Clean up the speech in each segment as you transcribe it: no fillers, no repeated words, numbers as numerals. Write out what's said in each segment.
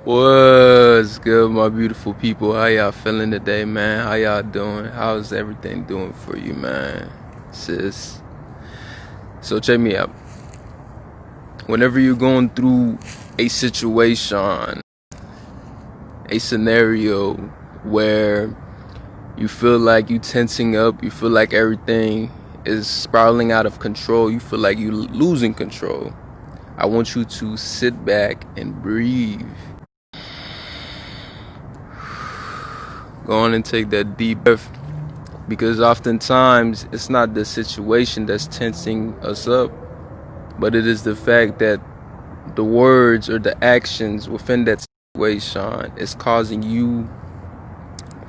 What's good, my beautiful people? How y'all feeling today, man? How y'all doing? How's everything doing for you, man? Sis. So check me out. Whenever you're going through a situation, a scenario where you feel like you tensing up, you feel like everything is spiraling out of control, you feel like you're losing control, I want you to sit back and breathe. Go on and take that deep breath, because oftentimes it's not the situation that's tensing us up, but it is the fact that the words or the actions within that situation is causing you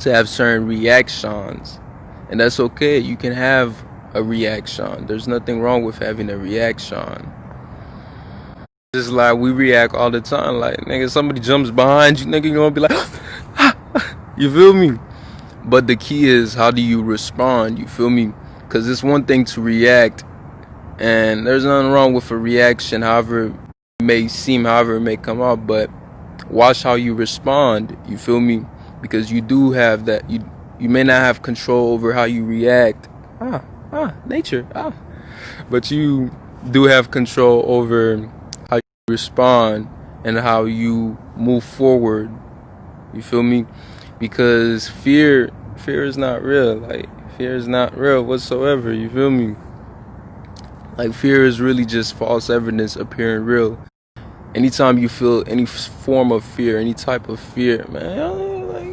to have certain reactions. And that's okay. You can have a reaction. There's nothing wrong with having a reaction. Just like we react all the time. Like, nigga, somebody jumps behind you, nigga, you're gonna be like, you feel me? But the key is, how do you respond? You feel me? Because it's one thing to react, and there's nothing wrong with a reaction, however it may seem, however it may come out, but watch how you respond. You feel me? Because you do have that. You may not have control over how you react. Nature. But you do have control over how you respond and how you move forward. You feel me? Because fear is not real. Like, fear is not real whatsoever. You feel me? Like, fear is really just false evidence appearing real. Anytime you feel any form of fear, any type of fear, man, like,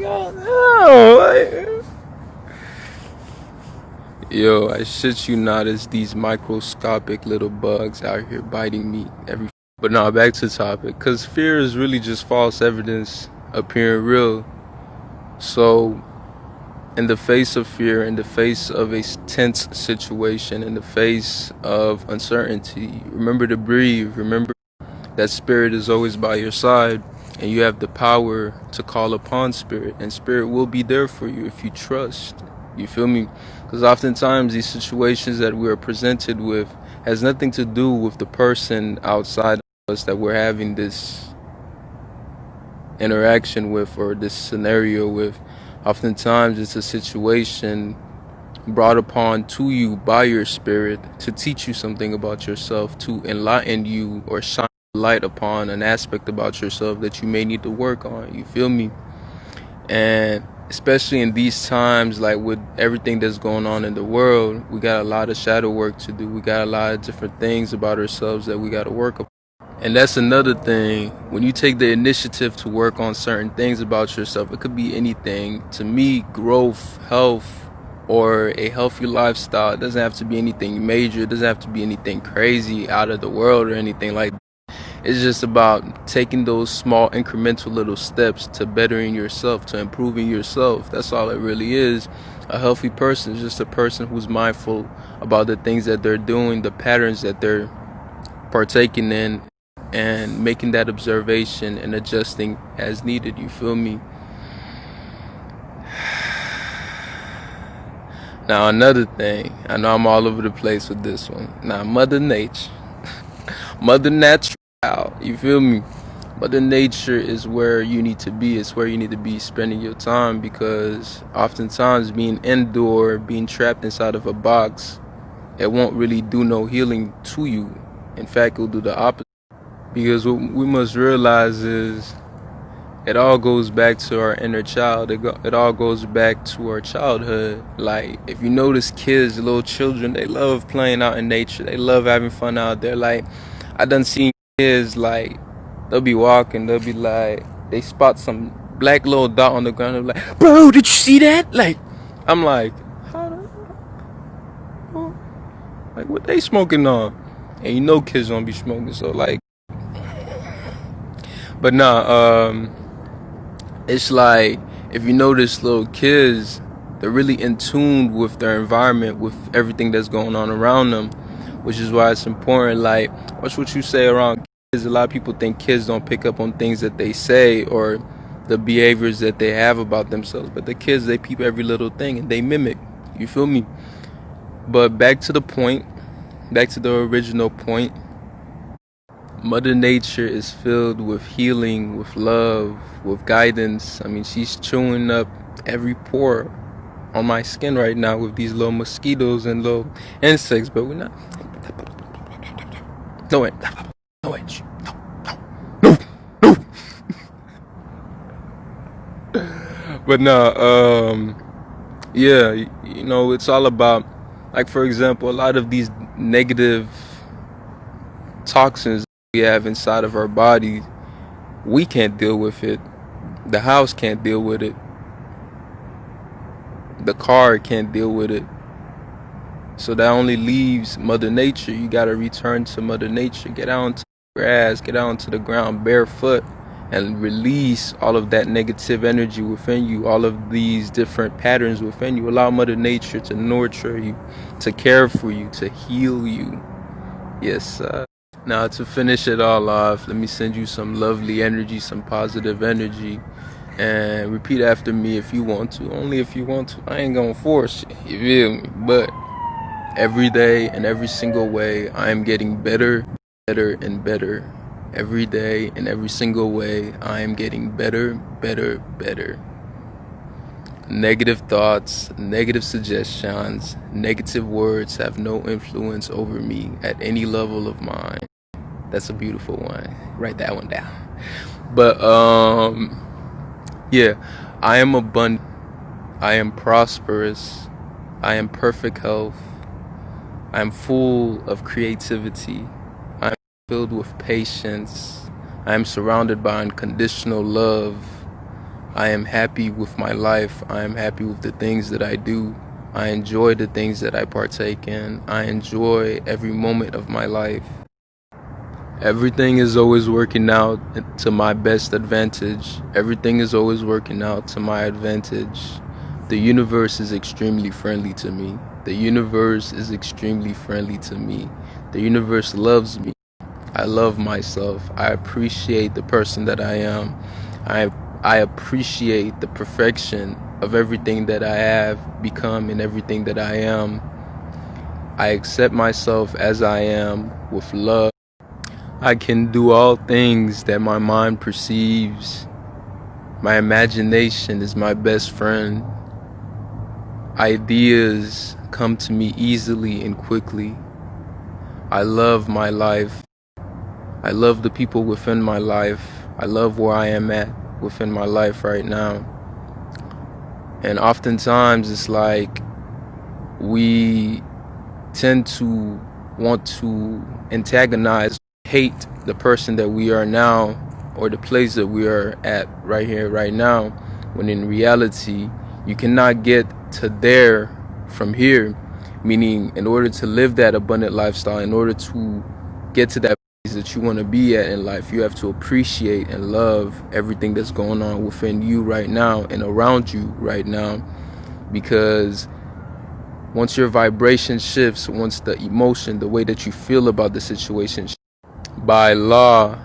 yo, I shit you not, it's these microscopic little bugs out here biting me every. But now back to the topic, because fear is really just false evidence appearing real. So, in the face of fear, in the face of a tense situation, in the face of uncertainty, remember to breathe. Remember that spirit is always by your side, and you have the power to call upon spirit, and spirit will be there for you if you trust. You feel me? Because oftentimes these situations that we are presented with has nothing to do with the person outside of us that we're having this interaction with, or this scenario with. Oftentimes it's a situation brought upon to you by your spirit to teach you something about yourself, to enlighten you or shine light upon an aspect about yourself that you may need to work on. You feel me? And especially in these times, like with everything that's going on in the world, we got a lot of shadow work to do. We got a lot of different things about ourselves that we got to work upon. And that's another thing. When you take the initiative to work on certain things about yourself, it could be anything. To me, growth, health, or a healthy lifestyle, it doesn't have to be anything major. It doesn't have to be anything crazy out of the world or anything like that. It's just about taking those small incremental little steps to bettering yourself, to improving yourself. That's all it really is. A healthy person is just a person who's mindful about the things that they're doing, the patterns that they're partaking in, and making that observation and adjusting as needed. You feel me? Now, another thing, I know I'm all over the place with this one. Now, Mother Nature, Mother Natural, you feel me? Mother Nature is where you need to be. It's where you need to be spending your time, because oftentimes being indoor, being trapped inside of a box, it won't really do no healing to you. In fact, it'll do the opposite. Because what we must realize is, it all goes back to our inner child. It all goes back to our childhood. Like, if you notice kids, little children, they love playing out in nature. They love having fun out there. Like, I done seen kids, like, they'll be walking, they'll be like, they spot some black little dot on the ground. They're like, bro, did you see that? Like, I'm like, like, what they smoking on? And you know kids don't be smoking, so like, but nah, it's like, if you notice little kids, they're really in tune with their environment, with everything that's going on around them, which is why it's important. Like, watch what you say around kids. A lot of people think kids don't pick up on things that they say or the behaviors that they have about themselves, but the kids, they peep every little thing and they mimic. You feel me? But back to the point, back to the original point. Mother Nature is filled with healing, with love, with guidance. I mean, she's chewing up every pore on my skin right now with these little mosquitoes and little insects, but we're not. No, wait. No, wait. No. No. But no, yeah, you know, it's all about, like, for example, a lot of these negative toxins we have inside of our bodies, we can't deal with it. The house can't deal with it. The car can't deal with it. So that only leaves Mother Nature. You gotta return to Mother Nature. Get out into the grass, get out into the ground barefoot, and release all of that negative energy within you, all of these different patterns within you. Allow Mother Nature to nurture you, to care for you, to heal you. Yes. Now, to finish it all off, let me send you some lovely energy, some positive energy, and repeat after me if you want to. Only if you want to. I ain't gonna force you feel me? But every day and every single way, I am getting better, better, and better. Every day and every single way, I am getting better, better, better. Negative thoughts, negative suggestions, negative words have no influence over me at any level of mine. That's a beautiful one. Write that one down. But yeah, I am abundant. I am prosperous. I am perfect health. I am full of creativity. I am filled with patience. I am surrounded by unconditional love. I am happy with my life. I am happy with the things that I do. I enjoy the things that I partake in. I enjoy every moment of my life. Everything is always working out to my best advantage. Everything is always working out to my advantage. The universe is extremely friendly to me. The universe is extremely friendly to me. The universe loves me. I love myself. I appreciate the person that I am. I appreciate the perfection of everything that I have become and everything that I am. I accept myself as I am with love. I can do all things that my mind perceives. My imagination is my best friend. Ideas come to me easily and quickly. I love my life. I love the people within my life. I love where I am at within my life right now. And oftentimes it's like we tend to want to antagonize, hate the person that we are now or the place that we are at right here, right now, when in reality, you cannot get to there from here. Meaning, in order to live that abundant lifestyle, in order to get to that place that you want to be at in life, you have to appreciate and love everything that's going on within you right now and around you right now. Because once your vibration shifts, once the emotion, the way that you feel about the situation, by law,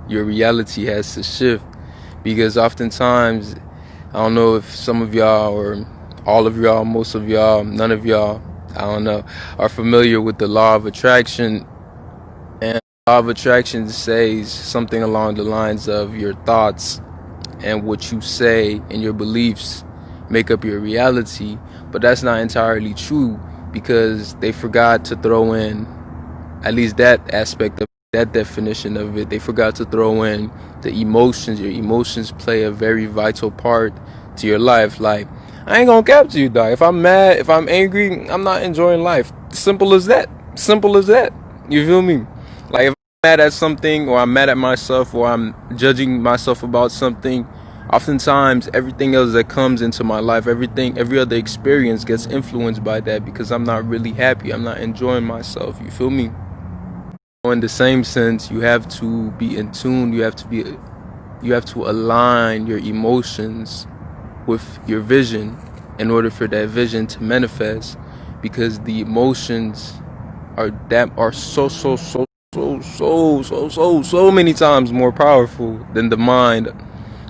your reality has to shift. Because oftentimes, I don't know if some of y'all or all of y'all, most of y'all, none of y'all, I don't know, are familiar with the law of attraction. And the law of attraction says something along the lines of your thoughts and what you say and your beliefs make up your reality. But that's not entirely true, because they forgot to throw in, at least that aspect of that definition of it, they forgot to throw in the emotions. Your emotions play a very vital part to your life. Like, I ain't gonna cap to you, dog. If I'm mad, if I'm angry, I'm not enjoying life. Simple as that. Simple as that. You feel me? Like, if I'm mad at something, or I'm mad at myself, or I'm judging myself about something, oftentimes everything else that comes into my life, every other experience gets influenced by that, because I'm not really happy. I'm not enjoying myself. You feel me? In the same sense, you have to be in tune. You have to align your emotions with your vision in order for that vision to manifest, because the emotions are so many times more powerful than the mind.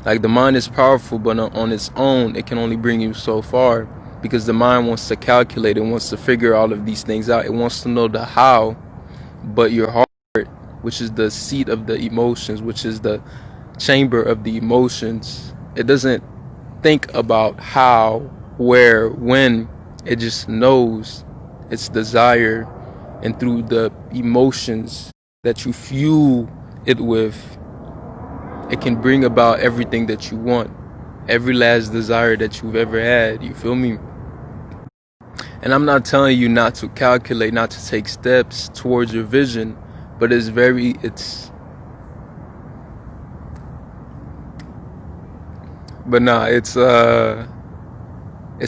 Like, the mind is powerful, but on its own it can only bring you so far, because the mind wants to calculate, it wants to figure all of these things out, it wants to know the how. But your heart which is the seat of the emotions, which is the chamber of the emotions. It doesn't think about how, where, when. It just knows its desire, and through the emotions that you fuel it with, it can bring about everything that you want, every last desire that you've ever had. You feel me? And I'm not telling you not to calculate, not to take steps towards your vision, but it's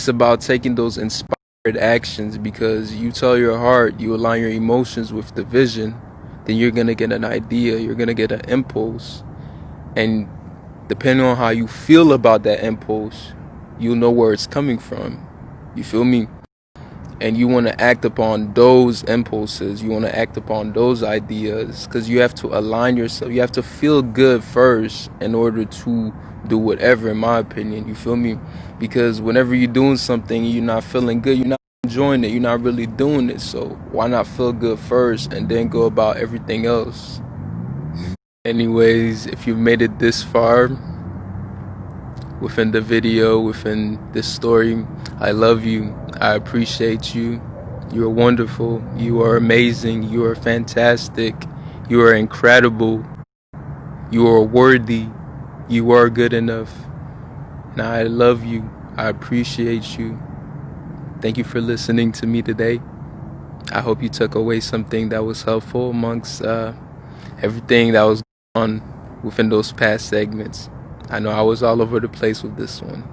about taking those inspired actions, because you tell your heart, you align your emotions with the vision, then you're gonna get an idea, you're gonna get an impulse, and depending on how you feel about that impulse, you'll know where it's coming from. You feel me? And you want to act upon those impulses, you want to act upon those ideas, because you have to align yourself, you have to feel good first in order to do whatever, in my opinion. You feel me? Because whenever you're doing something you're not feeling good, you're not enjoying it, you're not really doing it. So why not feel good first and then go about everything else? Anyways, if you've made it this far within the video, within this story, I love you. I appreciate you. You are wonderful. You are amazing. You are fantastic. You are incredible. You are worthy. You are good enough. And I love you. I appreciate you. Thank you for listening to me today. I hope you took away something that was helpful amongst everything that was going on within those past segments. I know I was all over the place with this one.